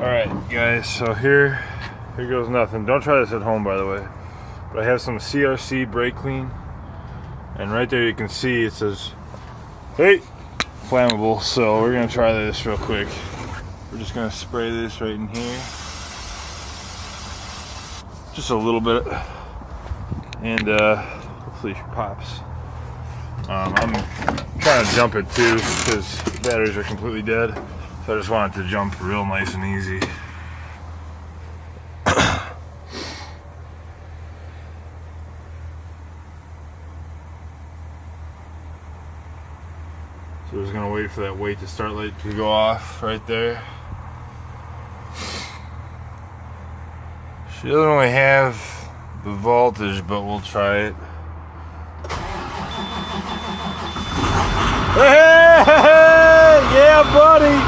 Alright guys, so here goes nothing. Don't try this at home, by the way. But I have some CRC brake clean, and right there you can see it says, hey, flammable. So we're gonna try this real quick. We're just gonna spray this right in here. Just a little bit. And hopefully it pops. I'm trying to jump it too because batteries are completely dead. So I just want it to jump real nice and easy. So we're just gonna wait for that wait to start light to go off right there. She doesn't really have the voltage, but we'll try it. Hey, yeah, buddy.